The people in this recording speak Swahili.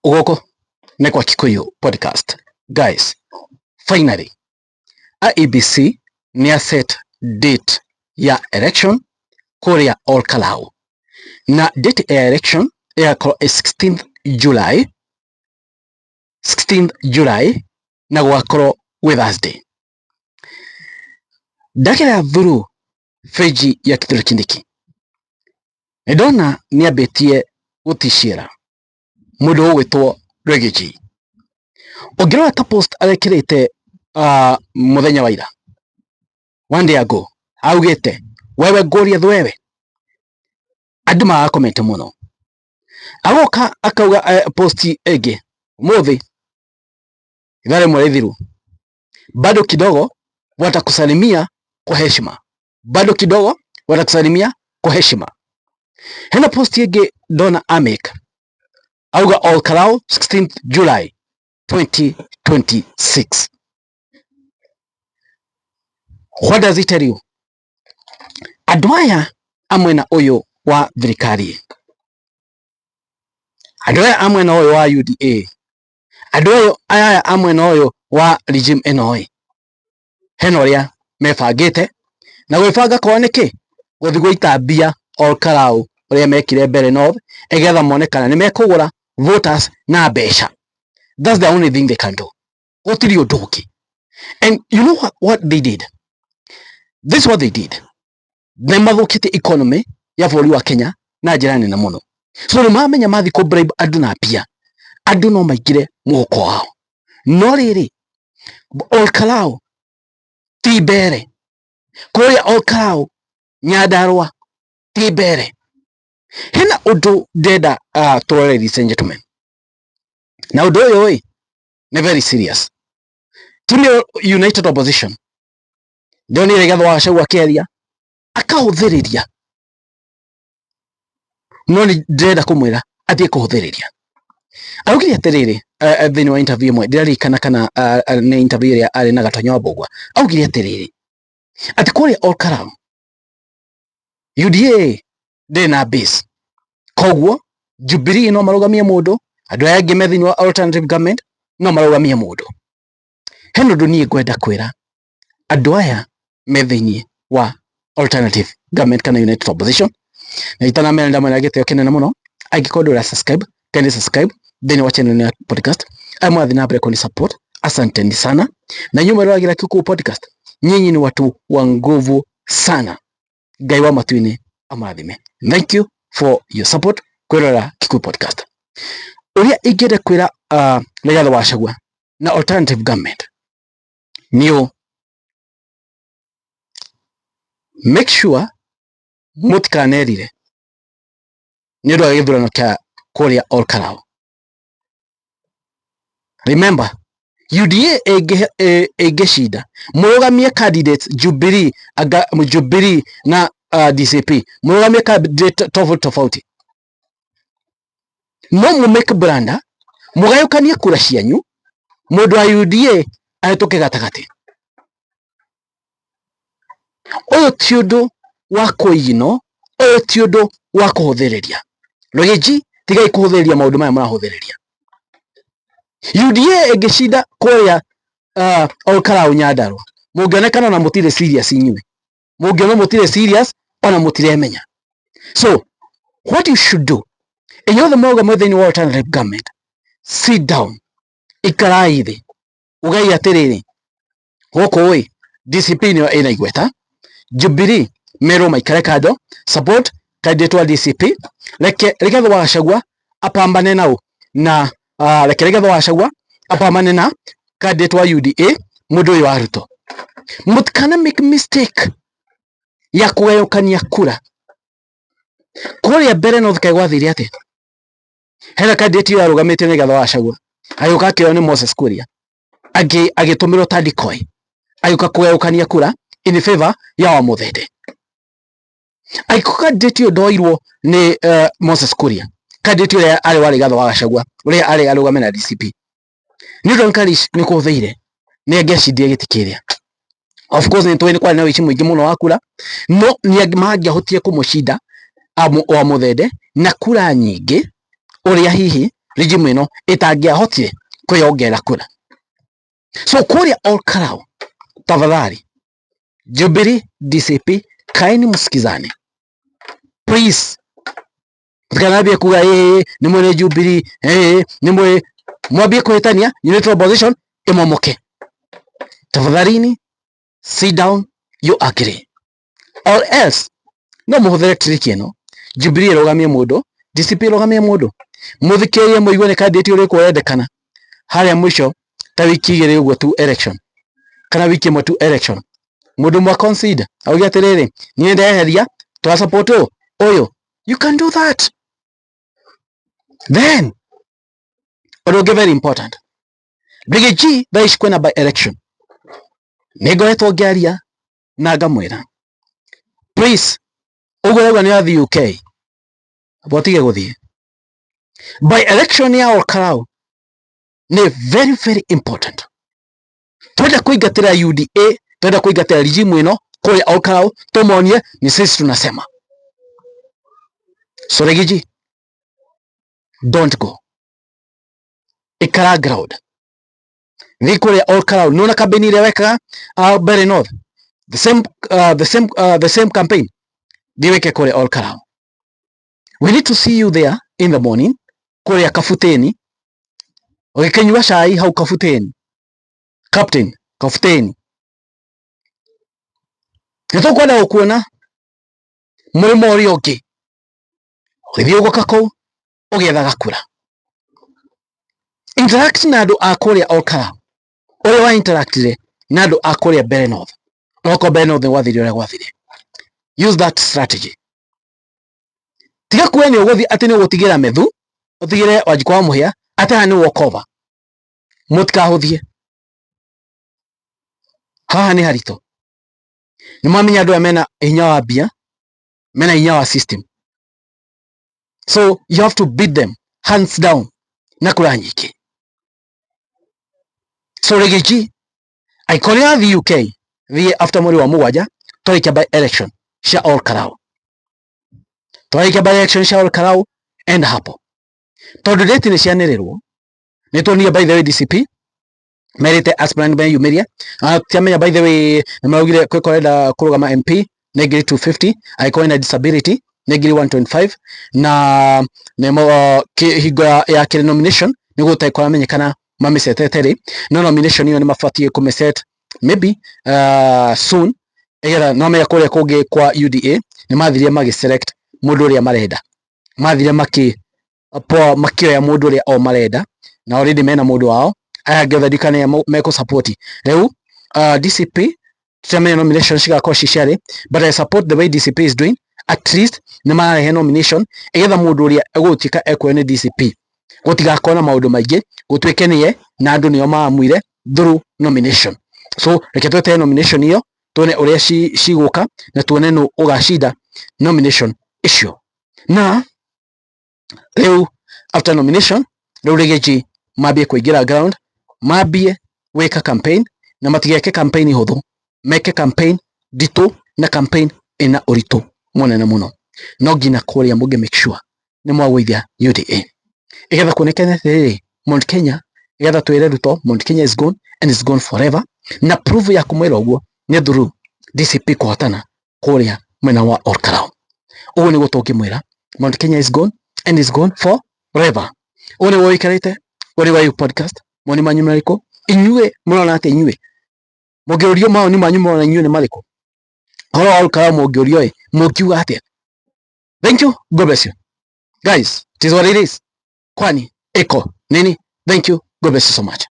Ugoko ne kwa Kikuyu podcast. Guys, finally Iebc ni set date ya election kuria Olkalou. Na date ya election ya 16th July na gwakorwo with Thursday. Ndakira through feji ya Kithure Kindiki. Ndona ni abetie guticiera mundu ugwitwo Gachagua. Ongirora ta post arekirite muthenya wa ira one day ago augite wewe ngoria thwewe andu ma comment muno agoka akauga posti ege muthi ithare mwarithiru bado kidogo watakusalimia kwa heshima, bado kidogo watakusalimia kwa heshima. Hena posti ege dona amek auga Olkalou 16th July 2026. What does it tell you? Adwaya amwena oyo wa thirikari, adwaya amwena oyo wa UDA, adwaya aya amwena oyo wa regime enoi henoria mebangite na gwibanga kwa niki guthigwo itambia Olkalou uria mekire mbere north egetha monekana ni mekugura voters na besha. That's the only thing they can do. What did you do? And you know what they did? This is what they did. They mathukite economy ya bũrũri wa Kenya na njĩra nene mũno. So nimamenya mathi ko bribe andu na pia. Andu no maigire muoko wao. No riri Olkalou ti mbere. Kuria Olkalou Nyandarua ti mbere. Hena undu ndenda turore, ladies and gentlemen. Na undu uyu ni very serious. Tune United Opposition ndoni regatho wa Gachagua keria akahuthiriria no ni ndenda kumwira atie kuhuthiriria. Augire atiriri thini wa interview mwe ndirarikana kana ni interview ya ari na Gatonyo Mbugua. Augire atiriri ati kuria Olkalou UDA ndena base koguo Jubilee no marugamia mundu, andu aya angi methini wa alternative government no marugamia mundu. Heno nduni ngwenda kwira andu aya methini wa alternative government kana United Opposition na itana menda mwana giteo kinene muno angikondo la subscribe kandi subscribe then wa channel ya podcast amwathi na break on support. Asanteni sana na nyuma leo agira Kikuyu podcast. Nyinyi ni watu wa nguvu sana. Ngai wa matuine amathime. Thank you for your support kwirora Kikuyu podcast. Uria igire kwira Rigathi wa Gachagua na alternative government niyo make sure mutikanerire ni ndo githurano kia kuria Olkalou. Remember UDA egeshida murugamie candidates Jubilee na DCP murugamie candidate tofauti no mu make blanda mugayukanie kura cianyu mundu wa UDA ahetoke gatagati. Oyo ti undu wa kuino, oyo ti undu wa kuhuthiriria. Rogeji tigai kuhuthiriria maundu maya murahuthiriria. UDA egeshida kuria Olkalou Nyandarua mungionekana na mutire serious inyuĩ, mungiona mutire serious ona mutire menya. So what you should do in the moga mwethini wa alternative government, sit down ikarai thi ugai atiriri goko DCP ni ina igweta, Jubilee mero maikare kado support candidate wa DCP leke Rigathi wa Gachagua apambane nao na leke Rigathi wa Gachagua apambane na candidate wa UDA mundu wa Ruto. Mutkana make mistake ya kugayukania kura kuria mbere no thikai gwathiri ati hena candidate ya rugamite ni Rigathi wa Gachagua ayuka kio ni Moses Kuria agitumiro tandikoi ayuka kugayukania kura in favor ya wa muthede. Ayuka candidate ndoirwo ni Moses Kuria, candidate ya ari wa Rigathi wa Gachagua uria ari arugamena na DCP ni ndo nkarish ni kuthire ni ageshidie gitikiria. Of course ni twini kwa na wichi mwingi muno wa kura no ni magiahotie kumushinda wa muthede na kura nyingi uria hihi regime ino itangiahotire kwiyongera kura. So kuria Olkalou, tafadhali Jubilee, DCP, kaini msikizane please. Tukanabia kuga ni mwene Jubilee ni mwe mwabie kuhitania unitary opposition imomoke. Tafadhalini sit down, you agree or else no muhuthere trick ino. Jubilee rogamie mundu, DCP rogamie mundu, muthikirie muigue ni candidate uri kwendekana haria mwisho ta wiki igiri uguo tu election kana wiki imwe tu election mundu mwa consider auge atiriri nie ndeheria twa support uyu. You can do that. Then odoge very important, Brigade G thaici kwena by election ningoretwo ngiaria na ngamwira please uguo ni athi UK botige guthie by election ya Olkalou ni very very important. Twenda kuingatira UDA, twenda kuingatira regime ino kuri Olkalou, tumonie ni sisi tunasema. So Brigade, don't go, ikara ground ni kuri Olkalou. Nona campaign ile weka Very North, the same campaign diweke kuri Olkalou. We need to see you there in the morning kuri kafuteni ugikinywa cai hau kafuteni. Captain kafuteni nitukwenda gukuona murimo uri ungi uthii uguka kuu ugiethaga kura. Interact na andu a kuria Olkalou uri wa interactire na andu a kuria Very North noko Very North gwathire uria gwathire. Use that strategy. Tiga kueni uguthi ati ni ugutigira methu utigire Wanjikũ wa Mũhĩa ati ha ni walkover. Mutikahuthie haha ni harito. Ni mwamenya andu mena hinya wa bia, mena hinya wa system, so you have to beat them hands down na kura nyingi. So Brigade, aikoria the UK the after mweri wa mugwanja twarikia by election cia Olkalou, twarikia by election cia Olkalou and hapo tondu date ni cianirirwo ni tuonie by the way DCP merite aspirant ben yumiria tiamenya by the way nimaugire kwikorenda kurugama MP na ngiri 250 aikoe na disability na ngiri 125 na nemo hingo ya kire nomination niguo taikora menyekana mamiseteteri no nomination hiyo ni mafatie kumeset maybe soon egera no meya kuria kungi kwa UDA ni mathirie magiselect mundu uria marenda, mathirie makioya mundu uria o marenda na already mena mundu wao aya getha dikane meko support riu DCP tutamenya nomination cigakorwo ciciari, but I support the way DCP is doing. At least ni marahe nomination egetha mundu uria egutika ekwe ni DCP gutigakona maundu maingi gutwike niye na andu nio maamwire through nomination. So reke twete nomination hiyo tuone uria ciguka na tuone no ugacida nomination issue. Na riu after nomination riu Brigade mabie kuingira ground, mabie weka campaign na matigeke campaign huthu, meke campaign ditu na campaign ina uritu munene muno. No ngina kuria muge make sure ni mwagwithia UDA igetha kuonekana riri Mount Kenya, igetha twire Ruto Mount Kenya is gone and is gone forever, na prove ya kumwira uguo ni through DCP kuhotana kuria mwena wa Olkalou. Uguo niguo tungimwira Mount Kenya is gone and is gone forever. One wo ikarite uri wa podcast moni manyu mariko inyue murona ati inyue mugiurio maoni manyu murona inyue ni mariko horo Olkalou mugiurio mukiuga ati. Thank you, God bless you guys, it is what it is. Kwani eko nini. Thank you, God bless you so much.